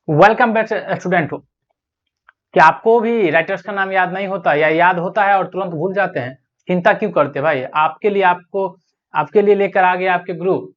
Welcome back student. क्या आपको भी राइटर्स का नाम याद नहीं होता या याद होता है और तुरंत भूल जाते हैं? चिंता क्यों करते भाई, आपके लिए लेकर आ गए आपके ग्रुप।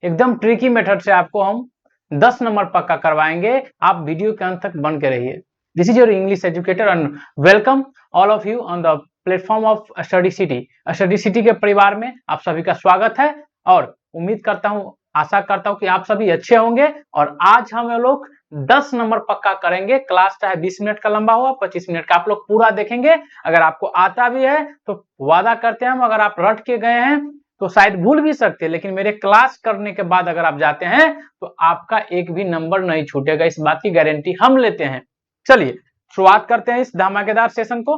एकदम ट्रिकी मेथड से आपको हम 10 नंबर पक्का करवाएंगे। आप वीडियो के अंत तक बन के रहिए। This is your English educator and welcome all of you on the platform of study city. Study city के परिवार में आप सभी का स्वागत है और उम्मीद करता हूँ, आशा करता हूँ कि आप सभी अच्छे होंगे। और आज हम लोग 10 नंबर पक्का करेंगे। क्लास चाहे 20 मिनट का लंबा हुआ 25 मिनट का, आप लोग पूरा देखेंगे। अगर आपको आता भी है तो वादा करते हैं हम, अगर आप रट के गए हैं तो शायद भूल भी सकते हैं, लेकिन मेरे क्लास करने के बाद अगर आप जाते हैं तो आपका एक भी नंबर नहीं छूटेगा, इस बात की गारंटी हम लेते हैं। चलिए शुरुआत करते हैं इस धमाकेदार सेशन को।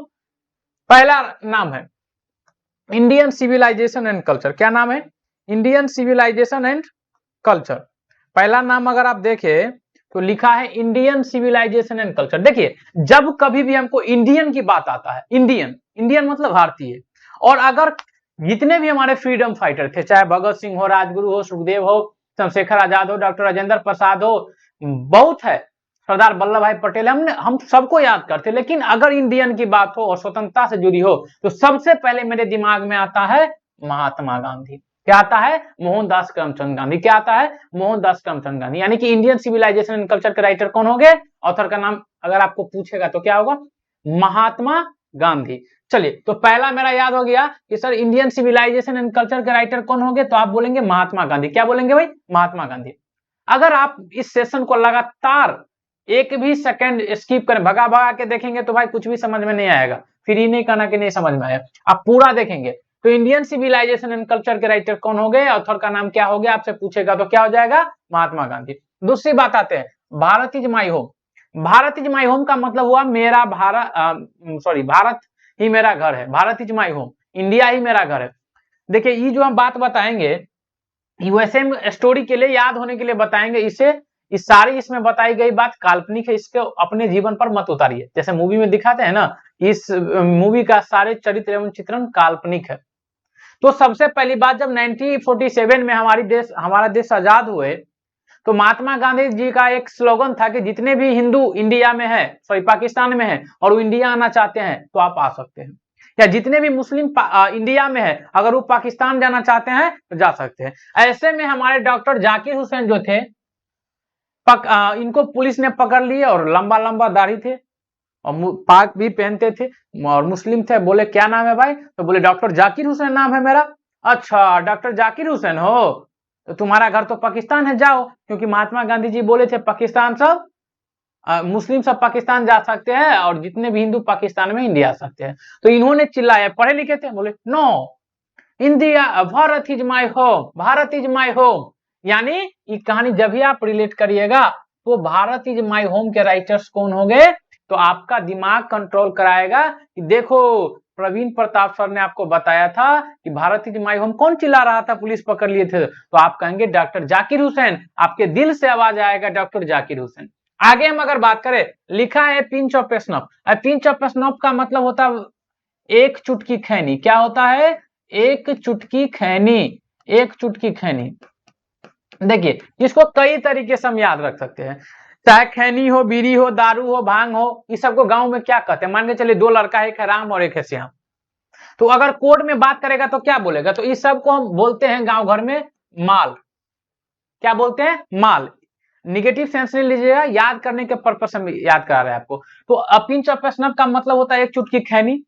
पहला नाम है इंडियन सिविलाइजेशन एंड कल्चर। क्या नाम है? Indian civilisation and culture. पहला नाम अगर आप देखें तो लिखा है इंडियन सिविलाइजेशन एंड कल्चर। देखिए, जब कभी भी हमको इंडियन की बात आता है, इंडियन मतलब भारतीय, और अगर जितने भी हमारे फ्रीडम फाइटर थे, चाहे भगत सिंह हो, राजगुरु हो, सुखदेव हो, चंद्रशेखर आजाद हो, डॉक्टर राजेंद्र प्रसाद हो, बहुत है, सरदार वल्लभ भाई पटेल, हम सबको याद करते, लेकिन अगर इंडियन की बात हो और स्वतंत्रता से जुड़ी हो तो सबसे पहले मेरे दिमाग में आता है महात्मा गांधी। क्या आता है? मोहनदास करमचंद गांधी। क्या आता है? मोहनदास करमचंद गांधी। यानी कि इंडियन सिविलाइजेशन एंड कल्चर के राइटर कौन हो गए? ऑथर का नाम अगर आपको पूछेगा तो क्या होगा? महात्मा गांधी। चलिए, तो पहला मेरा याद हो गया कि sir Indian civilisation and culture के राइटर कौन होंगे, तो आप बोलेंगे महात्मा गांधी। क्या बोलेंगे भाई? महात्मा गांधी। अगर आप इस सेशन को लगातार एक भी सेकंड स्किप करें, भगा भगा के देखेंगे तो भाई कुछ भी समझ में नहीं आएगा। फिर ये नहीं कहना कि नहीं समझ में आया, आप पूरा देखेंगे। तो इंडियन सिविलाइजेशन एंड कल्चर के राइटर कौन हो गए, ऑथर का नाम क्या हो गया, आपसे पूछेगा तो क्या हो जाएगा? महात्मा गांधी। दूसरी बात आते हैं, Bharat is my home. Bharat is my home का मतलब हुआ मेरा भारत ही मेरा घर है। Bharat is my home, India ही मेरा घर है। देखिए, ये जो हम बात बताएंगे वैसे स्टोरी के लिए, याद होने के लिए बताएंगे। इस सारी इसमें बताई गई बात काल्पनिक है, इसको अपने जीवन पर मत उतारिए। जैसे मूवी में दिखाते हैं ना, इस मूवी का सारे चरित्र एवं चित्रण काल्पनिक है। तो सबसे पहली बात, जब 1947 में हमारा देश आजाद हुए तो महात्मा गांधी जी का एक स्लोगन था कि जितने भी हिंदू इंडिया में है, पाकिस्तान में है और वो इंडिया आना चाहते हैं तो आप आ सकते हैं, या जितने भी मुस्लिम इंडिया में है अगर वो पाकिस्तान जाना चाहते हैं तो जा सकते हैं। ऐसे में हमारे डॉक्टर जाकिर हुसैन जो थे, इनको पुलिस ने पकड़ लिए और लंबा लंबा दाढ़ी थे और पाक भी पहनते थे और मुस्लिम थे। बोले क्या नाम है भाई? तो बोले डॉक्टर जाकिर हुसैन नाम है मेरा। अच्छा, डॉक्टर जाकिर हुसैन हो तो तुम्हारा घर तो पाकिस्तान है, जाओ। क्योंकि महात्मा गांधी जी बोले थे पाकिस्तान सब मुस्लिम सब पाकिस्तान जा सकते हैं और जितने भी हिंदू पाकिस्तान में इंडिया आ सकते हैं। तो इन्होंने चिल्लाया, पढ़े लिखे थे, बोले no, India, Bharat is my home, Bharat is my home. यानी ये कहानी जब भी आप रिलेट करिएगा तो भारत इज माई होम के राइटर्स कौन हो गए, तो आपका दिमाग कंट्रोल कराएगा कि देखो प्रवीण प्रताप सर ने आपको बताया था कि भारत इज माई होम। कौन चिल्ला रहा था, पुलिस पकड़ लिए थे, तो आप कहेंगे डॉक्टर जाकिर हुसैन। आपके दिल से आवाज आएगा डॉक्टर जाकिर हुसैन। आगे हम अगर बात करें, लिखा है pinch of snuff. Pinch of snuff का मतलब होता है एक चुटकी खैनी। क्या होता है? एक चुटकी खैनी, एक चुटकी खैनी। देखिए, इसको कई तरीके से हम याद रख सकते हैं, चाहे खैनी हो, बीड़ी हो, दारू हो, भांग हो। इस सबको गांव में क्या कहते हैं? मान के चलिए दो लड़का, एक है राम और एक है श्याम। तो अगर कोर्ट में बात करेगा तो क्या बोलेगा? तो इस सबको हम बोलते हैं गांव घर में माल। क्या बोलते हैं? माल। निगेटिव सेंस नहीं लीजिएगा, याद करने के पर्पज से याद करा रहे हैं आपको। तो पिंच ऑफ स्नफ का मतलब होता है एक चुटकी खैनी,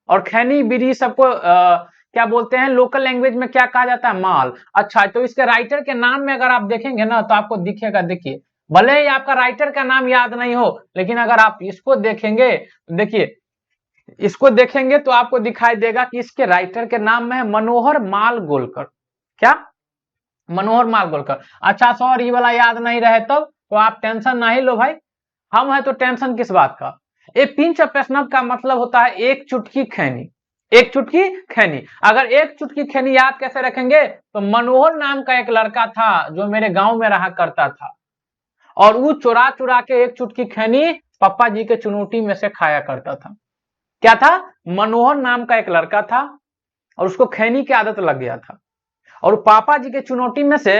और खैनी बीड़ी सबको क्या बोलते हैं लोकल लैंग्वेज में, क्या कहा जाता है? माल। अच्छा, तो इसके राइटर के नाम में अगर आप देखेंगे ना तो आपको दिखेगा, देखिए भले ही आपका राइटर का नाम याद नहीं हो, लेकिन अगर आप इसको देखेंगे, देखिए इसको देखेंगे तो आपको दिखाई देगा कि इसके राइटर के नाम में है मनोहर माल गोलकर। क्या? मनोहर माल गोलकर। अच्छा सर, ये वाला याद नहीं रहे तब तो आप टेंशन नहीं लो भाई, हम है तो टेंशन किस बात का। ए पिंच ऑफ स्नफ का मतलब होता है एक चुटकी खैनी, एक चुटकी खैनी। अगर एक चुटकी खैनी याद कैसे रखेंगे, तो मनोहर नाम का एक लड़का था जो मेरे गांव में रहा करता था, और वो चुरा चुरा के एक चुटकी खैनी पापा जी के चुनौती में से खाया करता था। क्या था? मनोहर नाम का एक लड़का था और उसको खैनी की आदत लग गया था, और पापा जी के चुनौती में से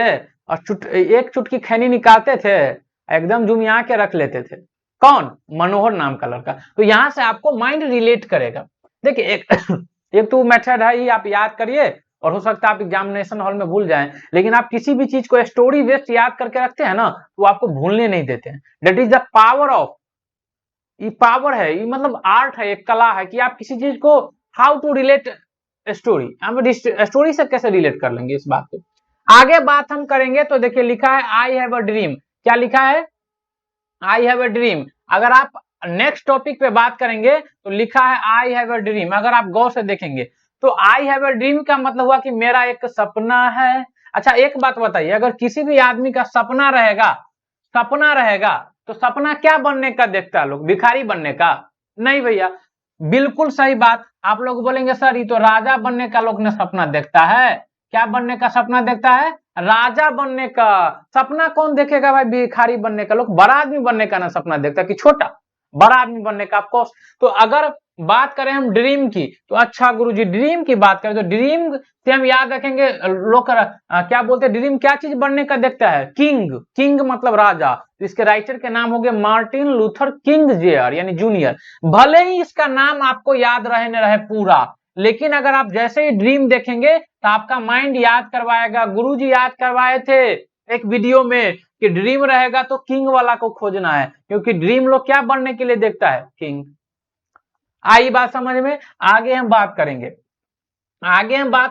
एक चुटकी खैनी निकालते थे एकदम जुमिया के रख लेते थे। कौन? मनोहर नाम का लड़का। तो यहाँ से आपको माइंड रिलेट करेगा। देखिए एक तो मेथड है, ये आप याद करिए, और हो सकता है आप एग्जामिनेशन हॉल में भूल जाएं, लेकिन आप किसी भी चीज को स्टोरी बेस्ड याद करके रखते हैं ना, तो आपको भूलने नहीं देते हैं। That is the power of, ये पावर है, ये मतलब आर्ट है, एक कला है कि आप किसी चीज को हाउ टू रिलेट स्टोरी, हम स्टोरी से कैसे रिलेट कर लेंगे इस बात को। आगे बात हम करेंगे तो देखिए लिखा है आई हैव अ ड्रीम। क्या लिखा है? I have a dream. अगर आप नेक्स्ट टॉपिक पे बात करेंगे तो लिखा है आई हैव अ ड्रीम। अगर आप गौर से देखेंगे तो आई हैव अ ड्रीम का मतलब हुआ कि मेरा एक सपना है। अच्छा एक बात बताइए, अगर किसी भी आदमी का सपना रहेगा तो सपना क्या बनने का देखता है लोग? भिखारी बनने का? नहीं भैया, बिल्कुल सही बात। आप लोग बोलेंगे सर ये तो राजा बनने का लोग ने सपना देखता है। क्या बनने का सपना देखता है? राजा बनने का। सपना कौन देखेगा भाई भिखारी बनने का? लोग बड़ा आदमी बनने का ना सपना देखता है कि छोटा, बड़ा आदमी बनने का ऑफकोर्स। तो अगर बात करें हम ड्रीम की, तो अच्छा गुरुजी ड्रीम की बात करें तो ड्रीम से हम याद रखेंगे लोग क्या बोलते हैं, ड्रीम क्या चीज बनने का देखता है? किंग। किंग मतलब राजा। तो इसके राइटर के नाम हो गए मार्टिन लूथर किंग जूनियर यानी जूनियर। भले ही इसका नाम आपको याद रहे न रहे पूरा, लेकिन अगर आप जैसे ही ड्रीम देखेंगे तो आपका माइंड याद करवाएगा। गुरुजी याद करवाए थे एक वीडियो में कि ड्रीम रहेगा तो किंग वाला को खोजना है, क्योंकि ड्रीम लोग क्या बनने के लिए देखता है? किंग। आई बात समझ में? आगे हम बात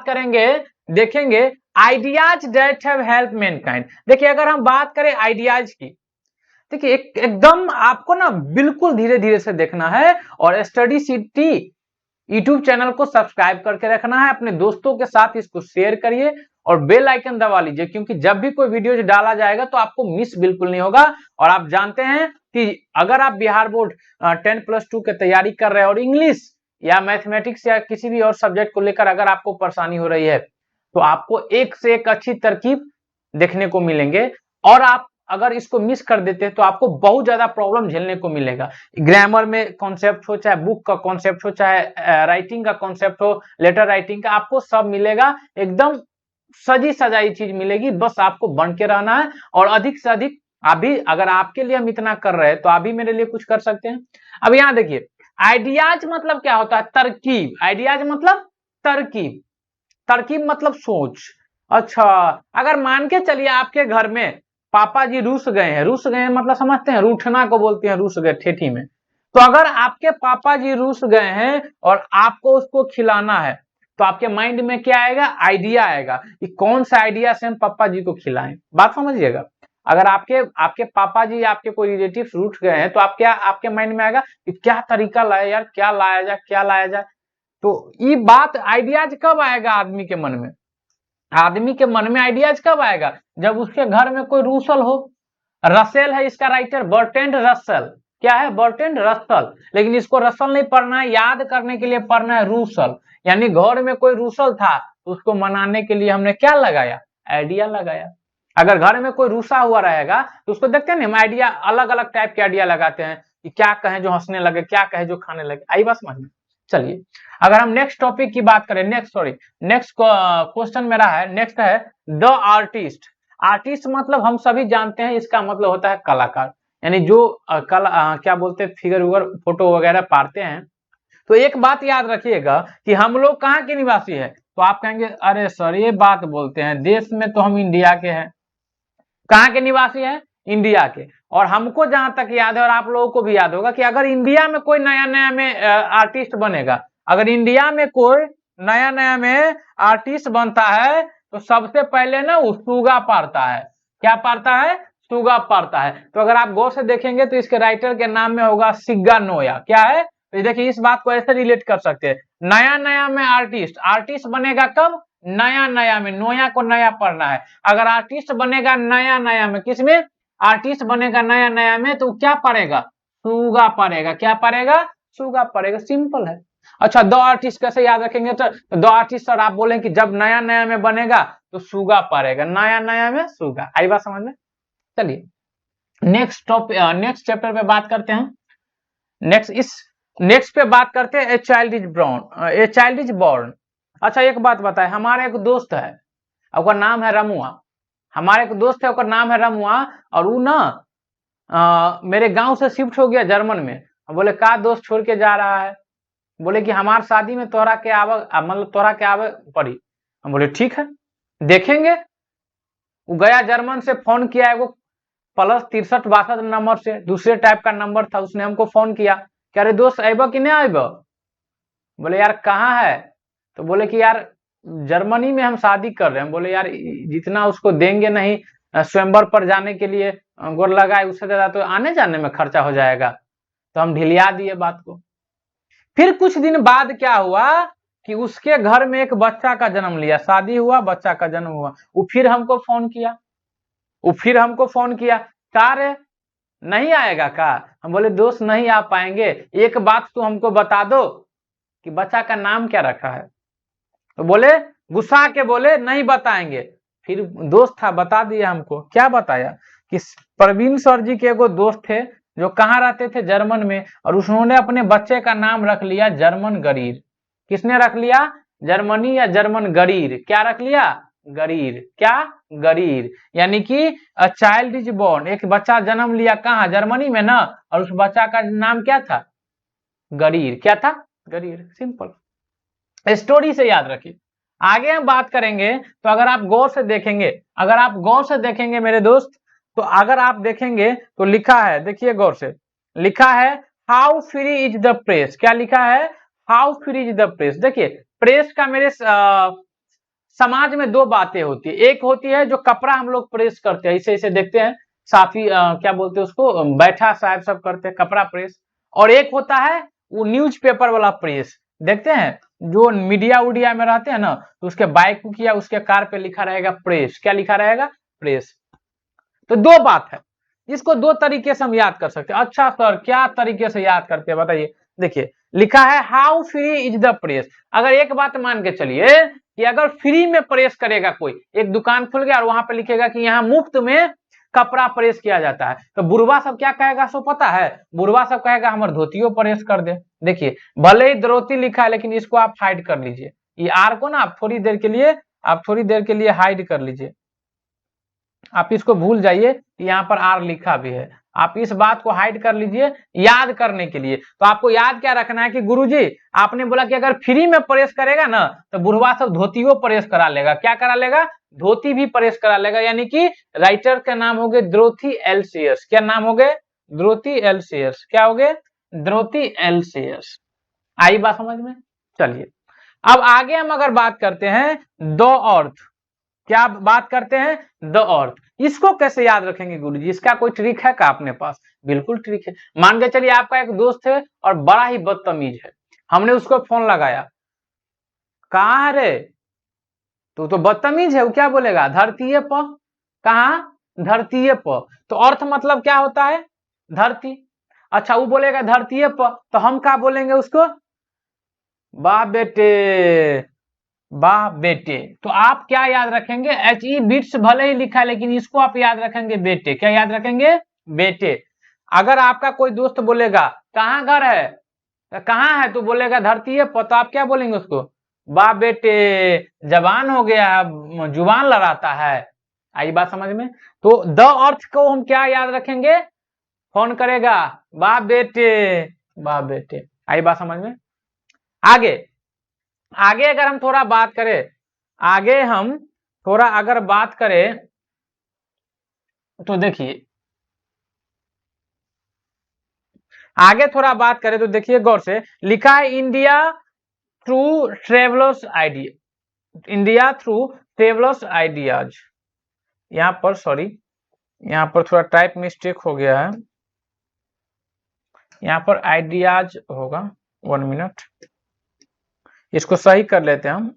करेंगे, देखेंगे ideas that have help Mankind. देखिए अगर हम बात करें आइडियाज की, देखिए एकदम आपको ना बिल्कुल धीरे धीरे से देखना है, और स्टडी सिटी यूट्यूब चैनल को सब्सक्राइब करके रखना है। अपने दोस्तों के साथ इसको शेयर करिए और बेल आइकन दबा लीजिए, क्योंकि जब भी कोई वीडियो डाला जाएगा तो आपको मिस बिल्कुल नहीं होगा। और आप जानते हैं कि अगर आप बिहार बोर्ड 10+2 की तैयारी कर रहे हैं और इंग्लिश या मैथमेटिक्स या किसी भी और सब्जेक्ट को लेकर अगर आपको परेशानी हो रही है, तो आपको एक से एक अच्छी तरकीब देखने को मिलेंगे। और आप अगर इसको मिस कर देते हैं तो आपको बहुत ज्यादा प्रॉब्लम झेलने को मिलेगा। ग्रामर में कॉन्सेप्ट हो, चाहे बुक का कॉन्सेप्ट हो, चाहे राइटिंग का कॉन्सेप्ट हो, लेटर राइटिंग का, आपको सब मिलेगा। एकदम सजी सजाई चीज मिलेगी, बस आपको बन के रहना है। और अधिक से अधिक अभी अगर आपके लिए हम इतना कर रहे हैं तो अभी मेरे लिए कुछ कर सकते हैं। अब यहाँ देखिए आइडियाज मतलब क्या होता है? तरकीब। आइडियाज मतलब तरकीब। तरकीब मतलब सोच। अच्छा अगर मान के चलिए आपके घर में पापा जी रूस गए हैं मतलब समझते हैं, रूठना को बोलते हैं, रूस गए ठेठी में। तो अगर आपके पापा जी रूस गए हैं और आपको उसको खिलाना है, तो आपके माइंड में क्या आएगा? आइडिया आएगा कि कौन सा आइडिया से हम पापा जी को खिलाएं। बात समझिएगा। अगर आपके पापा जी या आपके कोई रिलेटिव रूठ गए हैं तो आपके माइंड में आएगा कि क्या तरीका लाए यार, क्या लाया जाए। तो ये बात आइडियाज कब आएगा आदमी के मन में? आदमी के मन में आइडियाज कब आएगा? जब उसके घर में कोई रूसल हो। रसेल है इसका राइटर, बर्ट्रैंड रसेल। क्या है? Bertrand Russell. लेकिन इसको रसेल नहीं पढ़ना है, याद करने के लिए पढ़ना है रूसल। यानी घर में कोई रूसल था तो उसको मनाने के लिए हमने क्या लगाया? आइडिया लगाया। अगर घर में कोई रूसा हुआ रहेगा तो उसको देखते हैं ना, हम आइडिया अलग अलग टाइप के आइडिया लगाते हैं कि क्या कहें जो हंसने लगे, क्या कहें जो खाने लगे। आई बात समझ में? चलिए अगर हम नेक्स्ट टॉपिक की बात करें, नेक्स्ट क्वेश्चन मेरा है, नेक्स्ट है द आर्टिस्ट। आर्टिस्ट मतलब हम सभी जानते हैं इसका मतलब होता है कलाकार, यानी जो क्या बोलते हैं फिगर उगर फोटो वगैरह पारते हैं। तो एक बात याद रखिएगा कि हम लोग कहाँ के निवासी है? तो आप कहेंगे अरे सर ये बात बोलते हैं, देश में तो हम इंडिया के हैं। कहाँ के निवासी हैं? इंडिया के। और हमको जहां तक याद है और आप लोगों को भी याद होगा कि अगर इंडिया में कोई नया में आर्टिस्ट बनेगा, अगर इंडिया में कोई नया में आर्टिस्ट बनता है तो सबसे पहले ना वो सुगा पारता है। क्या पारता है? सुगा पारता है। तो अगर आप गौर से देखेंगे तो इसके राइटर के नाम में होगा सिग्गा नोया। क्या है? तो देखिए इस बात को ऐसे रिलेट कर सकते हैं, नया में आर्टिस्ट बनेगा कब? नया में। नोया को नया पढ़ना है। अगर आर्टिस्ट बनेगा नया में, किसमें? आर्टिस्ट बनेगा नया में, तो क्या पढ़ेगा? सुगा पढ़ेगा। क्या पढ़ेगा? सुगा पढ़ेगा। सिंपल है। अच्छा द आर्टिस्ट कैसे याद रखेंगे? तो द आर्टिस्ट सर आप बोले कि जब नया में बनेगा तो सुगा पढ़ेगा, नया में सुगा। आई बात समझ में? चलिए नेक्स्ट चैप्टर पे बात करते हैं। नेक्स्ट पे बात करते हैं ए चाइल्ड इज बॉर्न। अच्छा एक बात बताए, हमारा एक दोस्त है, उसका नाम है रमुआ। हमारे एक दोस्त है, उसका नाम है रमुआ, और वो ना मेरे गांव से शिफ्ट हो गया जर्मन में। बोले का दोस्त छोड़ के जा रहा है? बोले कि हमार शादी में तोहरा के मतलब तोहरा के आवे पड़ी। हम बोले ठीक है देखेंगे। वो गया जर्मन से फोन किया, एगो +63 62 नंबर से, दूसरे टाइप का नंबर था, उसने हमको फोन किया कि अरे दोस्त अब कि नहीं अब? बोले यार कहाँ है? तो बोले कि यार जर्मनी में हम शादी कर रहे हैं। बोले यार जितना उसको देंगे नहीं स्वयंवर पर जाने के लिए गोर लगाए, उससे ज्यादा तो आने जाने में खर्चा हो जाएगा। तो हम ढिलिया दिए बात को। फिर कुछ दिन बाद क्या हुआ कि उसके घर में एक बच्चा का जन्म लिया, शादी हुआ, बच्चा का जन्म हुआ। वो फिर हमको फोन किया, का रे नहीं आएगा का? हम बोले दोस्त नहीं आ पाएंगे, एक बात तो हमको बता दो कि बच्चा का नाम क्या रखा है? तो बोले गुस्सा के बोले नहीं बताएंगे। फिर दोस्त था बता दिया हमको। क्या बताया कि प्रवीण सर जी के एगो दोस्त थे जो कहाँ रहते थे, जर्मन में, और उन्होंने अपने बच्चे का नाम रख लिया जर्मन गरीर। किसने रख लिया? जर्मनी या जर्मन गरीर। क्या रख लिया? गरीर। क्या? गरीर। यानी कि अ चाइल्ड इज बोर्न, एक बच्चा जन्म लिया कहाँ? जर्मनी में ना, और उस बच्चा का नाम क्या था? गरीर। क्या था? गरीर। सिंपल स्टोरी से याद रखिए। आगे हम बात करेंगे तो अगर आप गौर से देखेंगे मेरे दोस्त, तो अगर आप देखेंगे तो लिखा है, देखिए गौर से, लिखा है how free is the press. क्या लिखा है? How free is the press. देखिए प्रेस का मेरे समाज में दो बातें होती है। एक होती है जो कपड़ा हम लोग प्रेस करते हैं, ऐसे ऐसे देखते हैं साफी क्या बोलते हैं उसको, बैठा साहब सब करते हैं कपड़ा प्रेस। और एक होता है वो न्यूज़पेपर वाला प्रेस, देखते हैं जो मीडिया उडिया में रहते हैं ना, तो उसके बाइक या उसके कार पे लिखा रहेगा प्रेस। क्या लिखा रहेगा? प्रेस। तो दो बात है, इसको दो तरीके से हम याद कर सकते हैं। अच्छा सर क्या तरीके से याद करते हैं बताइए। देखिए लिखा है how free is the press. अगर एक बात मान के चलिए कि अगर फ्री में प्रेस करेगा कोई, एक दुकान खुल गया और वहां पे लिखेगा कि यहाँ मुफ्त में कपड़ा प्रेस किया जाता है, तो बुढ़वा सब क्या कहेगा सो पता है? बुढ़वा सब कहेगा हमारे धोतियों प्रेस कर दे। देखिए भले ही द्रोती लिखा है लेकिन इसको आप हाइड कर लीजिए, ये आर को ना आप थोड़ी देर के लिए हाइड कर लीजिए। आप इसको भूल जाइए, यहाँ पर आर लिखा भी है, आप इस बात को हाइड कर लीजिए याद करने के लिए। तो आपको याद क्या रखना है कि गुरुजी आपने बोला कि अगर फ्री में प्रेस करेगा ना तो बुढ़वा सब धोतियों प्रेस करा लेगा। क्या करा लेगा? धोती भी प्रेस करा लेगा। यानी कि राइटर का नाम हो गए द्रोथी एलसीएस। क्या नाम हो गए? द्रोथी एलसीएस। क्या हो गए? द्रोथी एलसीएस। आई बात समझ में? चलिए अब आगे हम अगर बात करते हैं दो अर्थ। क्या बात करते हैं? The earth. इसको कैसे याद रखेंगे गुरुजी? इसका कोई ट्रिक है क्या अपने पास? बिल्कुल ट्रिक है। मान के चलिए आपका एक दोस्त है और बड़ा ही बदतमीज है, हमने उसको फोन लगाया, कहाँ है रे? तो बदतमीज है, वो क्या बोलेगा? धरती प। कहा? धरती प। तो अर्थ मतलब क्या होता है? धरती। अच्छा वो बोलेगा धरती प, तो हम क्या बोलेंगे उसको? वाह बेटे, वाह बेटे। तो आप क्या याद रखेंगे? HE बिट्स भले ही लिखा है लेकिन इसको आप याद रखेंगे बेटे। क्या याद रखेंगे? बेटे। अगर आपका कोई दोस्त बोलेगा कहाँ घर है, कहाँ है, तो बोलेगा धरती है, तो आप क्या बोलेंगे उसको? वाह बेटे जवान हो गया, जुबान लड़ाता है। आई बात समझ में? तो द अर्थ को हम क्या याद रखेंगे? फोन करेगा वाह बेटे, वाह बेटे। आई बात समझ में? आगे अगर हम थोड़ा बात करें, आगे हम थोड़ा अगर बात करें तो देखिए, आगे थोड़ा बात करें तो देखिए गौर से, लिखा है India through travellers idea, India through travellers ideas. यहाँ पर सॉरी, यहाँ पर थोड़ा टाइप मिस्टेक हो गया है, यहाँ पर आइडियाज होगा। 1 मिनट, इसको सही कर लेते हैं हम।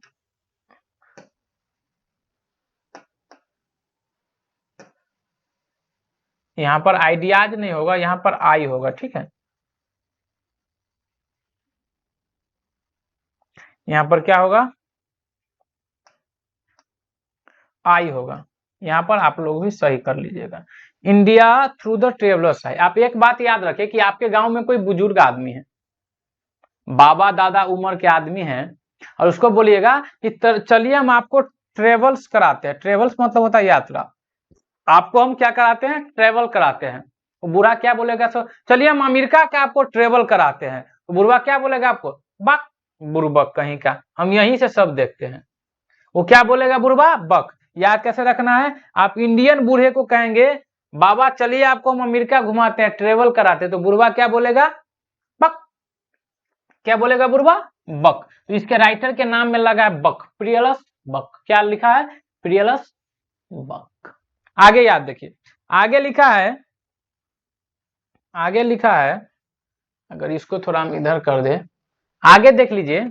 यहाँ पर आइडियाज नहीं होगा, यहाँ पर आई होगा। ठीक है, यहाँ पर क्या होगा? आई होगा। यहाँ पर आप लोग भी सही कर लीजिएगा। इंडिया थ्रू द ट्रेवलर्स है। आप एक बात याद रखें कि आपके गांव में कोई बुजुर्ग आदमी है, बाबा दादा उम्र के आदमी हैं, और उसको बोलिएगा कि चलिए हम आपको ट्रेवल्स कराते हैं। ट्रेवल्स मतलब होता है यात्रा। आपको हम क्या कराते हैं? ट्रेवल कराते हैं। तो बुढ़ा क्या बोलेगा? सो चलिए हम अमेरिका का आपको ट्रेवल कराते हैं। तो बुढ़वा क्या बोलेगा आपको? बक, बुड़बक कहीं का, हम यहीं से सब देखते हैं। वो क्या बोलेगा बुढ़वा? बक। याद कैसे रखना है? आप इंडियन बूढ़े को कहेंगे बाबा चलिए आपको हम अमेरिका घुमाते हैं, ट्रेवल कराते हैं, तो बुढ़वा क्या बोलेगा? बक। क्या बोलेगा बुढ़वा? बक। तो इसके राइटर के नाम में लगा है बक, प्रियलस बक। क्या लिखा है? प्रियलस बक। आगे याद देखिए, आगे लिखा है, आगे लिखा है, अगर इसको थोड़ा हम इधर कर दे, आगे देख लीजिए।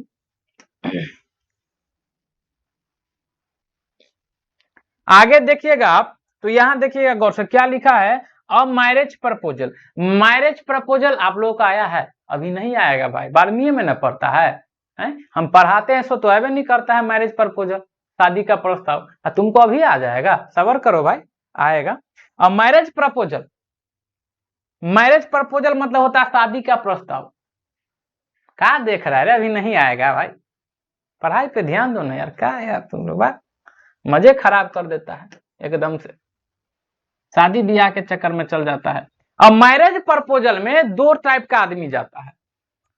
आगे देखिएगा आप, तो यहां देखिएगा गौर से, क्या लिखा है? A marriage proposal. Marriage proposal आप लोगों का आया है? अभी नहीं आएगा भाई, 12वीं में न पढ़ता है, हम पढ़ाते हैं सो तो अबे नहीं करता है मैरिज प्रपोजल, शादी का प्रस्ताव। तुमको अभी आ जाएगा, सबर करो भाई, आएगा। A marriage proposal, marriage proposal मतलब होता है शादी का प्रस्ताव। क्या देख रहा है? अभी नहीं आएगा भाई, पढ़ाई पे ध्यान दो ना यार, क्या यार तुम लोग बात मजे खराब कर देता है एकदम से, शादी ब्याह के चक्कर में चल जाता है। अब मैरिज प्रपोजल में दो टाइप का आदमी जाता है।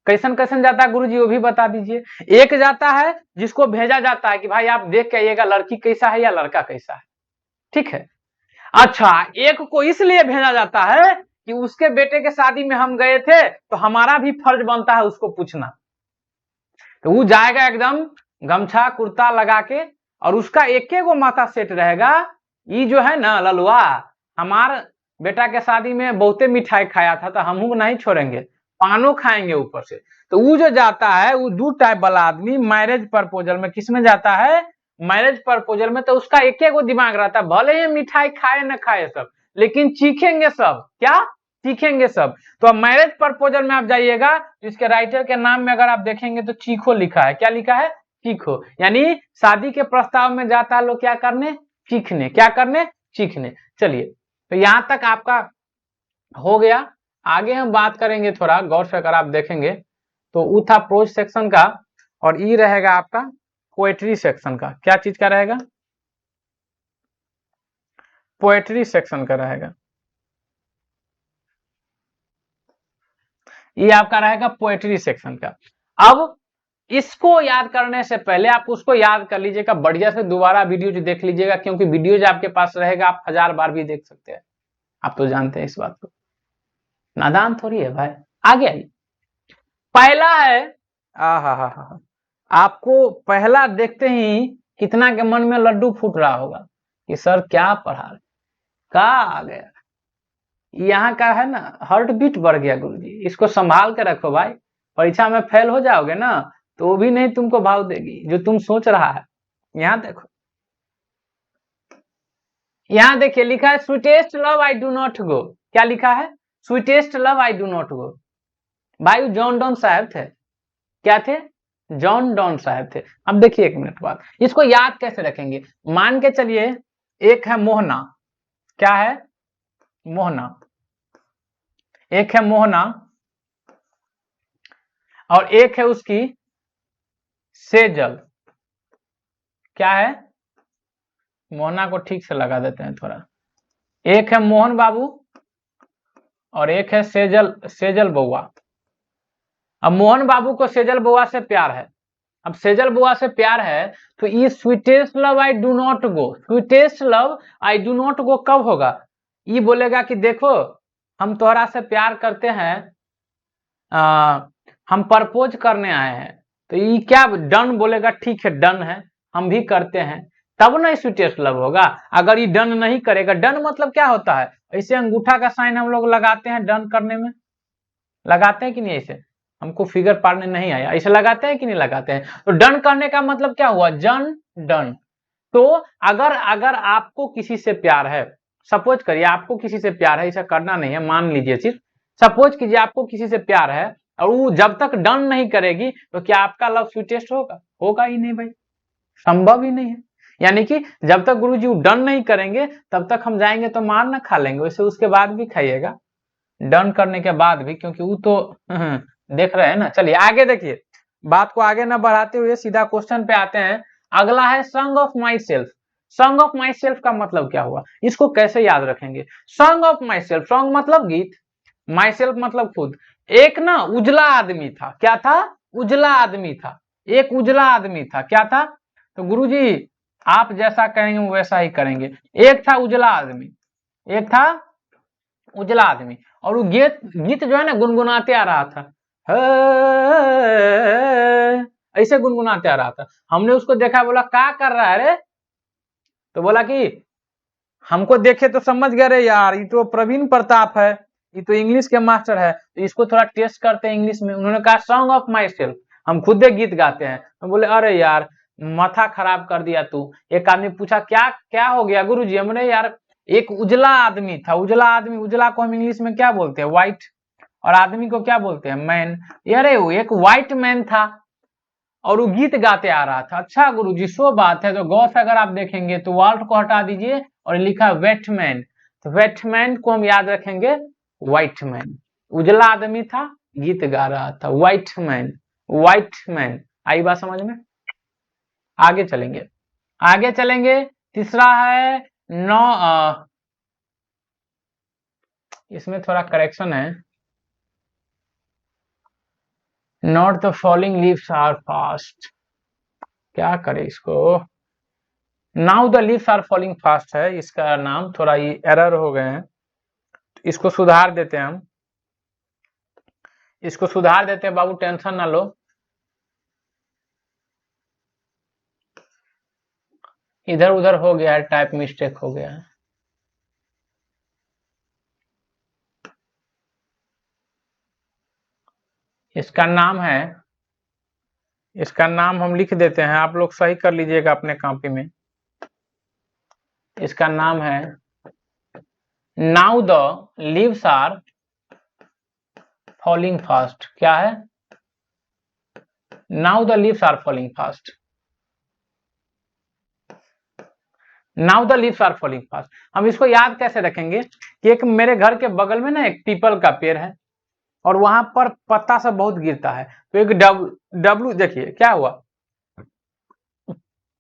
कैसन कैसन जाता है गुरुजी वो भी बता दीजिए। एक जाता है जिसको भेजा जाता है कि भाई आप देख के आइएगा लड़की कैसा है या लड़का कैसा है, ठीक है। अच्छा, एक को इसलिए भेजा जाता है कि उसके बेटे के शादी में हम गए थे तो हमारा भी फर्ज बनता है उसको पूछना। तो वो जाएगा एकदम गमछा कुर्ता लगा के, और उसका एक गो माथा सेट रहेगा, ये जो है ना ललुआ, हमार बेटा के शादी में बहुते मिठाई खाया था तो हम नहीं छोड़ेंगे, पानो खाएंगे ऊपर से। तो वो जो जाता है वो दो टाइप वाला आदमी मैरिज प्रपोजल में, किसमें जाता है? मैरिज प्रपोजल में। तो उसका एक गो दिमाग रहता है, भले ही मिठाई खाए न खाए सब, लेकिन चीखेंगे सब। क्या चीखेंगे सब? तो अब मैरिज प्रपोजल में आप जाइएगा, इसके राइटर के नाम में अगर आप देखेंगे तो चीखो लिखा है। क्या लिखा है? चीखो। यानी शादी के प्रस्ताव में जाता है लोग क्या करने? चीखने। क्या करने? चीखने। चलिए, तो यहां तक आपका हो गया। आगे हम बात करेंगे, थोड़ा गौर से अगर आप देखेंगे तो वो था प्रोज सेक्शन का, और ये रहेगा आपका पोएट्री सेक्शन का। क्या चीज का रहेगा? पोएट्री सेक्शन का रहेगा। ये आपका रहेगा पोएट्री सेक्शन का। अब इसको याद करने से पहले आप उसको याद कर लीजिएगा, बढ़िया से दोबारा वीडियो देख लीजिएगा, क्योंकि वीडियो जो आपके पास रहेगा आप 1000 बार भी देख सकते हैं। आप तो जानते हैं इस बात को, नादान थोड़ी है भाई। आगे आइए, पहला है, हा, आपको पहला देखते ही कितना के मन में लड्डू फूट रहा होगा कि सर क्या पढ़ा रहे, क्या आ गया। यहाँ का है ना हार्ट बीट बढ़ गया गुरुजी, इसको संभाल के रखो भाई, परीक्षा में फेल हो जाओगे ना तो वो भी नहीं तुमको भाव देगी जो तुम सोच रहा है। यहाँ देखो, यहाँ देखिए लिखा है sweetest love I do not go. क्या लिखा है? Sweetest love I do not go. भाई जॉन डॉन साहब थे। क्या थे? जॉन डॉन साहब थे। अब देखिए एक मिनट बाद इसको याद कैसे रखेंगे। मान के चलिए एक है मोहना। क्या है? मोहना। एक है मोहना और एक है उसकी सेजल। क्या है? मोहना को ठीक से लगा देते हैं थोड़ा। एक है मोहन बाबू और एक है सेजल, सेजल बउआ। अब मोहन बाबू को सेजल बउआ से प्यार है। अब सेजल बुआ से प्यार है तो ये sweetest love I do not go, sweetest love I do not go कब होगा? ये बोलेगा कि देखो हम तोहरा से प्यार करते हैं, हम प्रपोज करने आए हैं। तो ये क्या डन बोलेगा? ठीक है डन है, हम भी करते हैं, तब ना स्वीटेस्ट लव होगा। अगर ये डन नहीं करेगा, डन मतलब क्या होता है? ऐसे अंगूठा का साइन हम लोग लगाते हैं डन करने में, लगाते हैं कि नहीं? ऐसे हमको फिगर पाड़ने नहीं आया, ऐसे लगाते हैं कि नहीं लगाते हैं? तो डन करने का मतलब क्या हुआ? जन डन। तो अगर अगर आपको किसी से प्यार है, सपोज करिए आपको किसी से प्यार है, ऐसा करना नहीं है, मान लीजिए सिर्फ सपोज कीजिए आपको किसी से प्यार है और वो जब तक डन नहीं करेगी तो क्या आपका लव स्वीटेस्ट होगा? होगा ही नहीं भाई, संभव ही नहीं है। यानी कि जब तक गुरुजी वो डन नहीं करेंगे तब तक हम जाएंगे तो मार ना खा लेंगे, वैसे उसके बाद भी खाइएगा, डन करने के बाद भी, क्योंकि वो तो देख रहे हैं ना। चलिए आगे देखिए, बात को आगे ना बढ़ाते हुए सीधा क्वेश्चन पे आते हैं। अगला है song of my self. Song of my self का मतलब क्या हुआ, इसको कैसे याद रखेंगे। Song of my self, song मतलब गीत, माई सेल्फ मतलब खुद। एक ना उजला आदमी था, क्या था, उजला आदमी था, एक उजला आदमी था, क्या था। तो गुरुजी आप जैसा कहेंगे वैसा ही करेंगे। एक था उजला आदमी, एक था उजला आदमी, और वो गीत गीत जो है ना गुनगुनाते आ रहा था, ऐसे गुनगुनाते आ रहा था। हमने उसको देखा, बोला क्या कर रहा है रे, तो बोला कि हमको देखे तो समझ गए रे यार, ये तो प्रवीण प्रताप है, ये तो इंग्लिश के मास्टर है, तो इसको थोड़ा टेस्ट करते हैं इंग्लिश में। उन्होंने कहा सॉन्ग ऑफ माई सेल्फ, हम खुद गीत गाते हैं। तो बोले अरे यार माथा खराब कर दिया तू। एक आदमी पूछा क्या क्या हो गया गुरुजी। हमने यार एक उजला आदमी था, उजला आदमी, उजला को हम इंग्लिश में क्या बोलते हैं, व्हाइट, और आदमी को क्या बोलते हैं, मैन। अरे वो एक व्हाइट मैन था और वो गीत गाते आ रहा था। अच्छा गुरुजी सो बात है, तो गौर से अगर आप देखेंगे तो वर्ल्ड को हटा दीजिए और लिखा वेटमैन, तो वेटमैन को हम याद रखेंगे व्हाइट मैन। उजला आदमी था, गीत गा रहा था, व्हाइट मैन, व्हाइट मैन। आई बात समझ में। आगे चलेंगे, आगे चलेंगे। तीसरा है नौ, इसमें थोड़ा करेक्शन है, not the falling leaves are fast, क्या करे इसको, now the leaves are falling fast है इसका नाम, थोड़ा ये एरर हो गए हैं, इसको सुधार देते हैं हम, इसको सुधार देते हैं बाबू, टेंशन ना लो। इधर उधर हो गया है, टाइप मिस्टेक हो गया है। इसका नाम है, इसका नाम हम लिख देते हैं, आप लोग सही कर लीजिएगा अपने कॉपी में। इसका नाम है now the leaves are falling fast. क्या है, now the leaves are falling fast, now the leaves are falling fast. हम इसको याद कैसे रखेंगे कि एक मेरे घर के बगल में ना एक पीपल का पेड़ है और वहां पर पत्ता सब बहुत गिरता है, तो एक डब्लू देखिए क्या हुआ,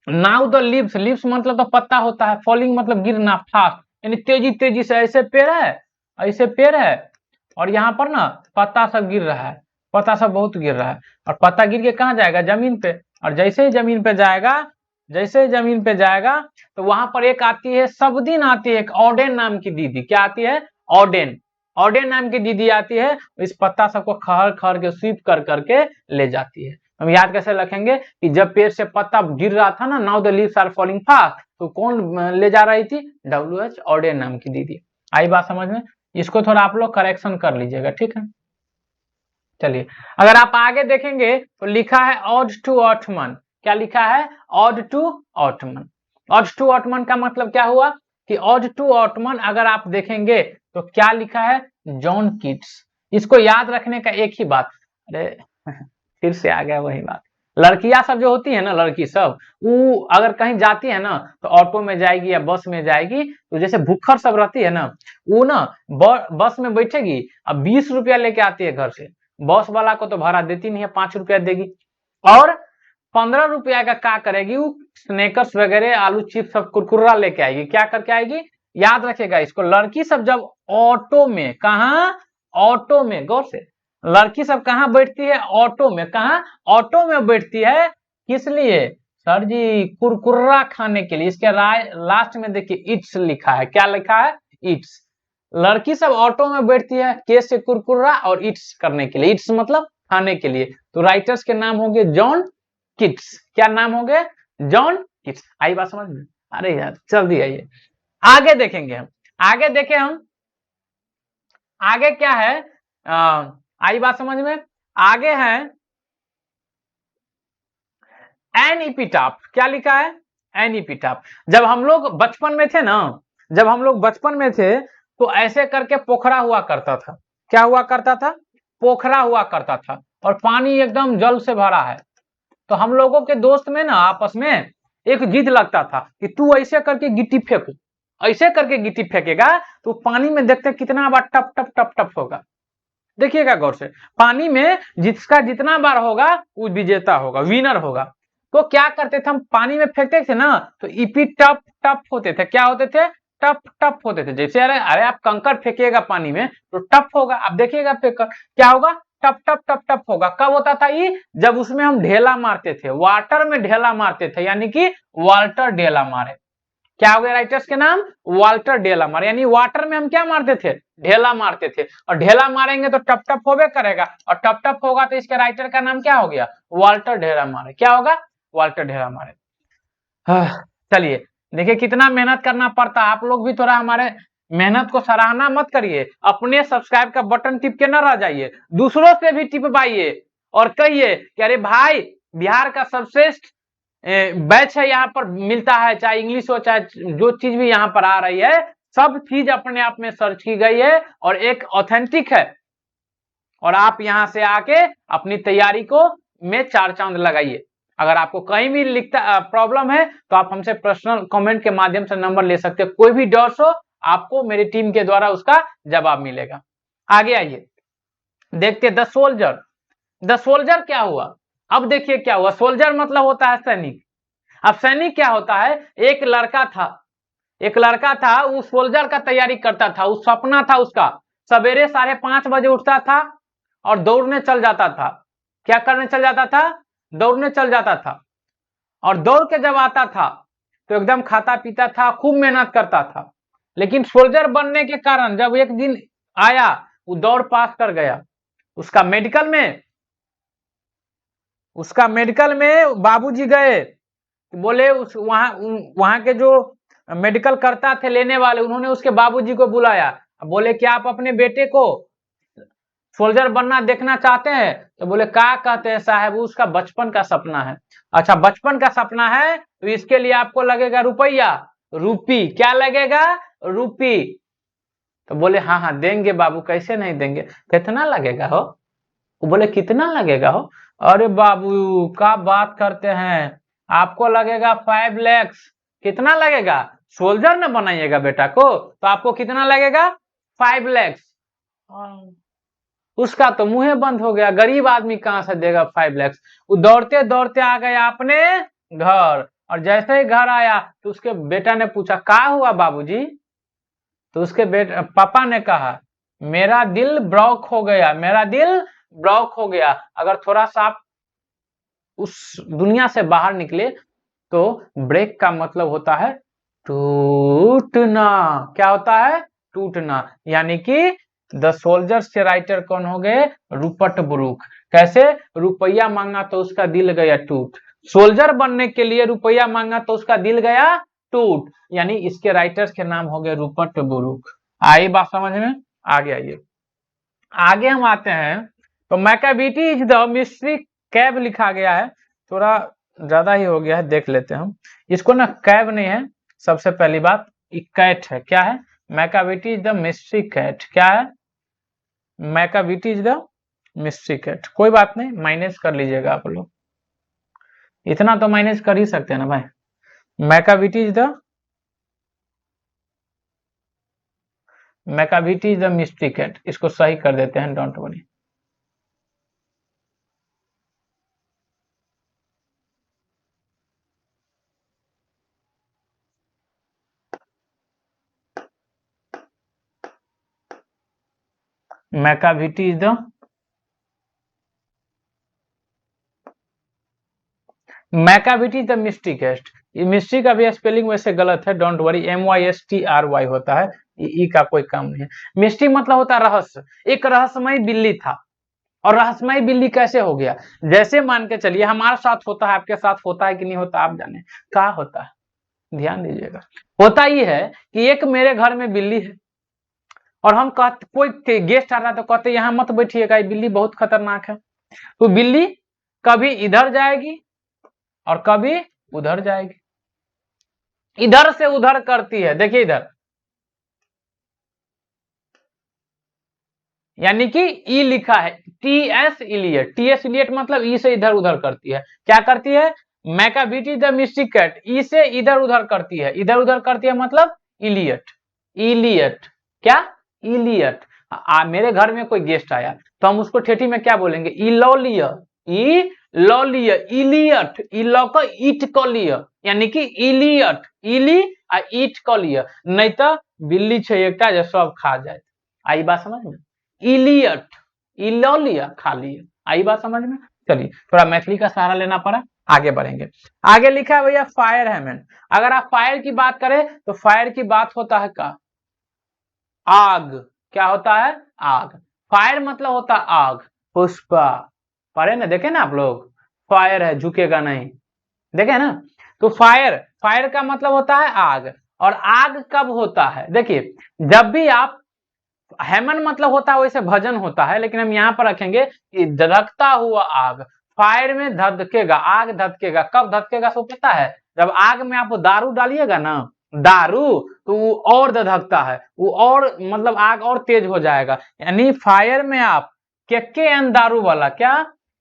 नाउ द लीव्स, लीव्स मतलब तो पत्ता होता है, फॉलिंग मतलब गिरना, फास्ट यानी तेजी तेजी से, ऐसे पेड़ है, ऐसे पेड़ है और यहाँ पर ना पत्ता सब गिर रहा है, पत्ता सब बहुत गिर रहा है, और पत्ता गिर के कहाँ जाएगा, जमीन पे, और जैसे ही जमीन पे जाएगा, जैसे ही जमीन पे जाएगा तो वहां पर एक आती है, सब दिन आती है एक ऑडेन नाम की दीदी, क्या आती है, ऑडेन, ऑडेन नाम की दीदी आती है, इस पत्ता सबको खहर खहर के स्वीप कर करके ले जाती है। हम याद कैसे रखेंगे कि जब पेड़ से पत्ता गिर रहा था ना, now the leaves are falling fast, तो कौन ले जा रही थी, WH ऑडेन नाम की दीदी। आई बात समझ में। इसको थोड़ा आप लोग करेक्शन कर लीजिएगा, ठीक है। चलिए अगर आप आगे देखेंगे तो लिखा है ऑड टू ऑटमन, क्या लिखा है, ode to autumn. Ode to autumn का मतलब क्या हुआ कि ऑड टू ऑटमन अगर आप देखेंगे तो क्या लिखा है, जॉन कीट्स। इसको याद रखने का एक ही बात, अरे फिर से आ गया वही बात, लड़कियां सब जो होती है ना, लड़की सब वो अगर कहीं जाती है ना तो ऑटो में जाएगी या बस में जाएगी, तो जैसे भूखर सब रहती है ना, वो ना बस में बैठेगी, अब 20 रुपया लेके आती है घर से, बस वाला को तो भाड़ा देती नहीं है, 5 रुपया देगी, और 15 रुपया का क्या करेगी, वो स्नेकर्स वगैरह आलू चिप्स सब कुरकुरा लेके आएगी, क्या करके आएगी, याद रखेगा इसको। लड़की सब जब ऑटो में, कहा ऑटो में, गौर से, लड़की सब कहाँ बैठती है, ऑटो में, कहा ऑटो में बैठती है, किस लिए सर जी, कुरकुरा खाने के लिए। इसके लास्ट में देखिए इट्स लिखा है, क्या लिखा है, इट्स। लड़की सब ऑटो में बैठती है के से कुरकुरा और इट्स करने के लिए, इट्स मतलब खाने के लिए, तो राइटर्स के नाम होंगे जॉन किट्स, क्या नाम होंगे, जॉन किट्स। आई बात समझ में, अरे यार जल्दी आइए, आगे देखेंगे हम, आगे देखे हम, आगे क्या है, आई बात समझ में। आगे है एन इपिटाफ, क्या लिखा है, एन इपिटाफ। जब हम लोग बचपन में थे ना, जब हम लोग बचपन में थे तो ऐसे करके पोखरा हुआ करता था, क्या हुआ करता था, पोखरा हुआ करता था, और पानी एकदम जल से भरा है, तो हम लोगों के दोस्त में ना आपस में एक जिद लगता था कि तू ऐसे करके गिट्टी फेंक, ऐसे करके गिट्टी फेंकेगा तो पानी में देखते कितना बार टप टप टप टप होगा। देखिएगा गौर से, पानी में जिसका जितना बार होगा वो विजेता होगा, विनर होगा। तो क्या करते थे, हम पानी में फेंकते थे ना तो ईपी टप टप होते थे। क्या होते थे? टप टप होते थे। जैसे अरे अरे आप कंकर फेंकिएगा पानी में तो टप होगा, आप देखिएगा फेंक क्या होगा, टप टप टप टप होगा। कब होता था ये? जब उसमें हम ढेला मारते थे, वाटर में ढेला मारते थे, यानी कि वाल्टर ढेला मारे। क्या हो गया राइटर्स के नाम? वाल्टर ढेला मारे, यानी वाटर में हम क्या मारते थे? ढेला मारते थे। और ढेला मारेंगे तो टप टप होबे करेगा, और टप टप होगा तो इसके राइटर का नाम क्या हो गया? वाल्टर ढेला मारे। क्या होगा? वाल्टर ढेला मारे। चलिए देखिए कितना मेहनत करना पड़ता है। आप लोग भी थोड़ा हमारे मेहनत को सराहना मत करिए, अपने सब्सक्राइब का बटन टिप के न रह जाइए, दूसरों से भी टिपवाइए और कहिए कि अरे भाई बिहार का सर्वश्रेष्ठ बैच है, यहाँ पर मिलता है, चाहे इंग्लिश हो चाहे जो चीज भी यहाँ पर आ रही है, सब चीज अपने आप में सर्च की गई है और एक ऑथेंटिक है। और आप यहाँ से आके अपनी तैयारी को में चार चांद लगाइए। अगर आपको कहीं भी लिखता प्रॉब्लम है तो आप हमसे पर्सनल कमेंट के माध्यम से नंबर ले सकते हैं। कोई भी डाउट्स हो आपको मेरी टीम के द्वारा उसका जवाब मिलेगा। आगे आइए देखते द सोल्जर। द सोल्जर क्या हुआ? अब देखिए क्या हुआ। सोल्जर मतलब होता है सैनिक। अब सैनिक क्या होता है? एक लड़का था, वो सोल्जर का तैयारी करता था, उस सपना था उसका, सवेरे 5:30 बजे उठता था और दौड़ने चल जाता था। क्या करने चल जाता था? दौड़ने चल जाता था। और दौड़ के जब आता था तो एकदम खाता पीता था, खूब मेहनत करता था। लेकिन सोल्जर बनने के कारण जब एक दिन आया, वो दौड़ पास कर गया। उसका मेडिकल में बाबूजी गए, बोले उस वहां के जो मेडिकल करता थे लेने वाले, उन्होंने उसके बाबूजी को बुलाया, बोले क्या आप अपने बेटे को सोल्जर बनना देखना चाहते हैं? तो बोले क्या कहते हैं साहब, उसका बचपन का सपना है। अच्छा बचपन का सपना है तो इसके लिए आपको लगेगा रुपया, रूपी। क्या लगेगा? रूपी। तो बोले हाँ हाँ देंगे बाबू, कैसे नहीं देंगे, कितना लगेगा हो? वो बोले कितना लगेगा हो? अरे बाबू क्या बात करते हैं, आपको लगेगा 5 लाख। कितना लगेगा? सोल्जर न बनाइएगा बेटा को तो आपको कितना लगेगा? 5 लाख। उसका तो मुंह बंद हो गया, गरीब आदमी कहां से देगा 5 लाख। वो दौड़ते दौड़ते आ गया अपने घर, और जैसे ही घर आया तो उसके बेटा ने पूछा क्या हुआ बाबूजी? तो उसके पापा ने कहा मेरा दिल ब्लॉक हो गया, अगर थोड़ा सा आप उस दुनिया से बाहर निकले तो ब्रेक का मतलब होता है टूटना। क्या होता है? टूटना। यानी कि द सोल्जर्स के राइटर कौन हो गए? Rupert Brooke. कैसे? रुपया मांगा तो उसका दिल गया टूट। सोल्जर बनने के लिए रुपया मांगा तो उसका दिल गया टूट, यानी इसके राइटर्स के नाम हो गए रूपर्ट ब्रूक। आई बात समझ में? आगे आइए, आगे हम आते हैं तो Macavity is the mystery cab लिखा गया है, थोड़ा ज्यादा ही हो गया है, देख लेते हैं हम इसको ना। कैब नहीं है, सबसे पहली बात कैट है। क्या है? Macavity is the mystery cat. क्या है? Macavity is the mystery cat. कोई बात नहीं, माइनस कर लीजिएगा आप लोग, इतना तो माइनस कर ही सकते हैं ना भाई। Macavity is the mystery cat, इसको सही कर देते हैं, don't worry. Macavity is the mystery cat. ये मिस्ट्री का भी स्पेलिंग वैसे गलत है, डोंट वरी, MYSTRY होता है, ई का कोई काम नहीं है। मिस्ट्री मतलब होता है रहस्य। एक रहस्यमय बिल्ली था, और रहस्यमय बिल्ली कैसे हो गया? जैसे मान के चलिए हमारे साथ होता है, आपके साथ होता है कि नहीं होता आप जाने। क्या होता है? ध्यान दीजिएगा। होता ही है कि एक मेरे घर में बिल्ली है, और हम कहते, कोई गेस्ट आता है तो कहते यहाँ मत बैठिएगा, ये बिल्ली बहुत खतरनाक है। तो बिल्ली कभी इधर जाएगी और कभी उधर जाएगी, इधर से उधर करती है। देखिए इधर, यानी कि ई लिखा है, TS इलियट। TS इलियट मतलब ई से इधर उधर करती है। क्या करती है? मैकाविटी द मिस्ट्री कैट ई से इधर उधर करती है, इधर उधर करती है मतलब इलियट। इलियट क्या? इलियट। मेरे घर में कोई गेस्ट आया तो हम उसको ठेठी में क्या बोलेंगे? इलोलिया, लॉलिय, इलियट, इलो को ईट कलिय, यानी कि इलियट, इली आ ईट कलिय, नहीं तो बिल्ली छे एकटा जे सब खा जाए। आई बात समझ में? इलियट, इलोलिया खा लिया। आई बात समझ में? चलिए थोड़ा मैथिली का सहारा लेना पड़ा, आगे बढ़ेंगे। आगे लिखा है भैया फायर हैमन। अगर आप फायर की बात करें तो फायर की बात होता है का आग। क्या होता है? आग। फायर मतलब होता है आग। पुष्पा पढ़े ना, देखे ना आप लोग, फायर है झुकेगा नहीं, देखे ना। तो फायर, फायर का मतलब होता है आग। और आग कब होता है? देखिए जब भी आप, हेमन मतलब होता है वैसे भजन होता है, लेकिन हम यहाँ पर रखेंगे कि धधकता हुआ आग। फायर में धधकेगा, आग धधकेगा। कब धधकेगा सो पता है? जब आग में आप दारू डालिएगा ना, दारू, तो वो और धधकता है, वो और मतलब आग और तेज हो जाएगा। यानी फायर में आप के एन दारू वाला, क्या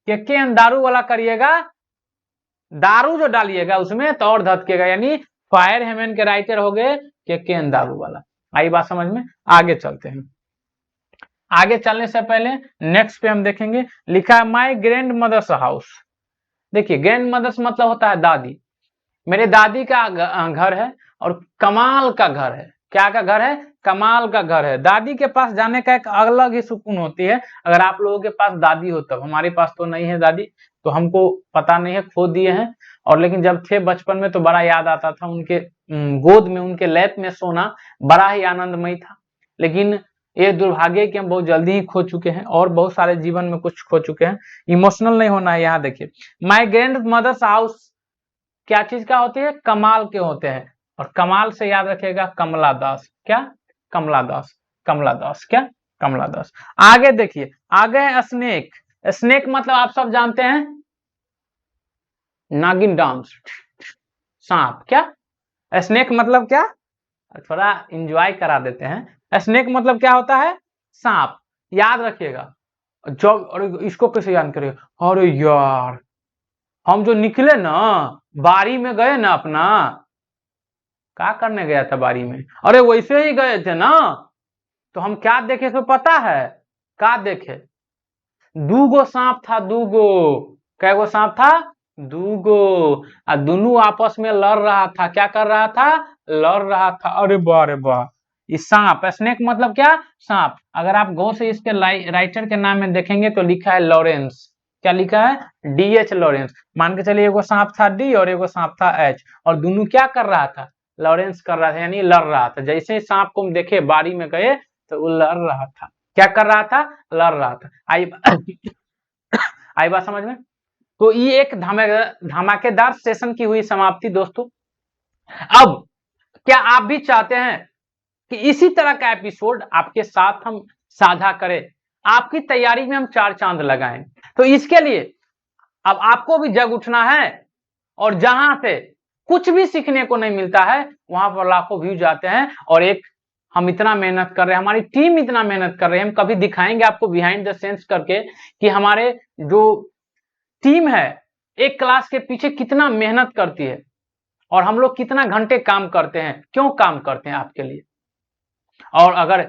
के एन दारू वाला करिएगा, दारू जो डालिएगा उसमें तो और धधकेगा। यानी फायर हेमन के राइटर हो गए के एन दारू वाला। आई बात समझ में? आगे चलते हैं। आगे चलने से पहले नेक्स्ट पे हम देखेंगे, लिखा है माई ग्रैंड मदर्स हाउस। देखिए ग्रैंड मदर्स मतलब होता है दादी। मेरे दादी का घर है और कमाल का घर है। क्या का घर है? कमाल का घर है। दादी के पास जाने का एक अलग ही सुकून होती है। अगर आप लोगों के पास दादी हो तब, हमारे पास तो नहीं है दादी, तो हमको पता नहीं है, खो दिए हैं। और लेकिन जब थे बचपन में तो बड़ा याद आता था, उनके गोद में, उनके लैप में सोना बड़ा ही आनंदमय था। लेकिन ये दुर्भाग्य कि हम बहुत जल्दी ही खो चुके हैं, और बहुत सारे जीवन में कुछ खो चुके हैं। इमोशनल नहीं होना है। यहाँ देखिए माई ग्रैंड मदर्स हाउस क्या चीज का होती है? कमाल के होते हैं। और कमाल से याद रखिएगा कमला दास। क्या? कमला दास, कमला दास, क्या? कमला दास। आगे देखिए, आगे है स्नेक। स्नेक मतलब आप सब जानते हैं, नागिन डांस, सांप। क्या? स्नेक मतलब क्या? थोड़ा इंजॉय करा देते हैं। स्नेक मतलब क्या होता है? सांप। याद रखिएगा। जब, अरे इसको कैसे याद करेगा? अरे यार, हम जो निकले ना, बारी में गए ना अपना, क्या करने गया था बारी में? अरे वैसे ही गए थे ना, तो हम क्या देखे तो पता है? क्या देखे? दूगो सांप था, दूगो। कैगो सांप था? दूगो। और दोनों आपस में लड़ रहा था। क्या कर रहा था? लड़ रहा था। अरे वाह, अरे वाह। इस सांप, स्नेक मतलब क्या? सांप। अगर आप गौर से इसके राइटर के नाम में देखेंगे तो लिखा है लॉरेंस। क्या लिखा है? DH Lawrence. मान के चलिए एगो सांप था D और एगो सांप था H, और दोनों क्या कर रहा था? लॉरेंस कर रहा था, यानी लड़ रहा था। जैसे ही सांप को हम देखे, बारी में गए, तो वो लड़ रहा था। क्या कर रहा था? लड़ रहा था। आई बात समझ में? तो ये एक धमाकेदार सेशन की हुई समाप्ति दोस्तों। अब क्या आप भी चाहते हैं कि इसी तरह का एपिसोड आपके साथ हम साझा करें, आपकी तैयारी में हम 4 चांद लगाएं? तो इसके लिए अब आपको भी जग उठना है, और जहां से कुछ भी सीखने को नहीं मिलता है वहां पर लाखों व्यूज आते हैं। और एक हम इतना मेहनत कर रहे हैं, हमारी टीम इतना मेहनत कर रहे हैं, हम कभी दिखाएंगे आपको बिहाइंड द सेंस करके कि हमारे जो टीम है एक क्लास के पीछे कितना मेहनत करती है, और हम लोग कितना घंटे काम करते हैं, क्यों काम करते हैं आपके लिए। और अगर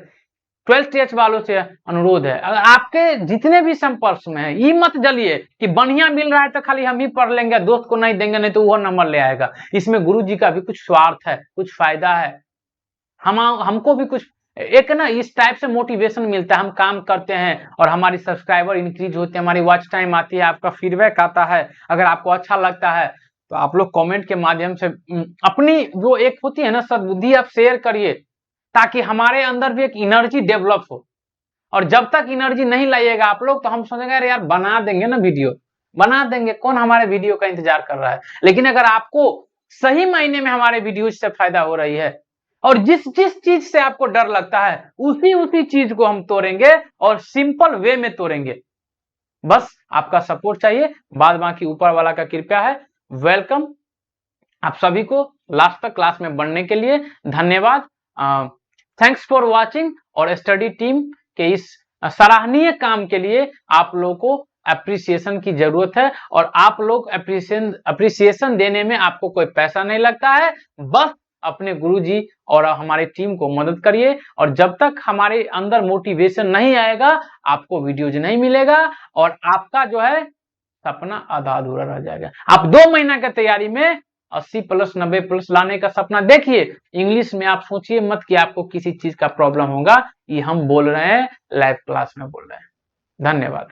12th टेस्ट वालों से अनुरोध है, अगर आपके जितने भी संपर्क में है, ये मत जलिए कि बढ़िया मिल रहा है तो खाली हम ही पढ़ लेंगे, दोस्त को नहीं देंगे, नहीं तो वो नंबर ले आएगा। इसमें गुरु जी का भी कुछ स्वार्थ है, कुछ फायदा है। हमको भी कुछ एक ना इस टाइप से मोटिवेशन मिलता है, हम काम करते हैं और हमारी सब्सक्राइबर इंक्रीज होते हैं, हमारी वॉच टाइम आती है, आपका फीडबैक आता है। अगर आपको अच्छा लगता है तो आप लोग कमेंट के माध्यम से अपनी जो एक होती है ना सद्बुद्धि, आप शेयर करिए, ताकि हमारे अंदर भी एक एनर्जी डेवलप हो। और जब तक एनर्जी नहीं लाइएगा आप लोग, तो हम सोचेंगे अरे यार बना देंगे ना वीडियो, बना देंगे, कौन हमारे वीडियो का इंतजार कर रहा है। लेकिन अगर आपको सही मायने में हमारे वीडियो से फायदा हो रही है, और जिस जिस चीज से आपको डर लगता है, उसी उसी चीज को हम तोड़ेंगे, और सिंपल वे में तोड़ेंगे। बस आपका सपोर्ट चाहिए, बाद बाकी ऊपर वाला का कृपा है। वेलकम आप सभी को लास्ट तक क्लास में बढ़ने के लिए। धन्यवाद। Thanks for watching. और स्टडी टीम के इस सराहनीय काम के लिए आप लोगों को अप्रिसिएशन की जरूरत है, और आप लोग अप्रिसिएशन देने में आपको कोई पैसा नहीं लगता है। बस अपने गुरुजी और हमारी टीम को मदद करिए, और जब तक हमारे अंदर मोटिवेशन नहीं आएगा आपको वीडियोज नहीं मिलेगा, और आपका जो है सपना आधा अधूरा रह जाएगा। आप 2 महीना की तैयारी में 80+ 90+ लाने का सपना देखिए। इंग्लिश में आप सोचिए मत कि आपको किसी चीज का प्रॉब्लम होगा, ये हम बोल रहे हैं लाइव क्लास में बोल रहे हैं। धन्यवाद।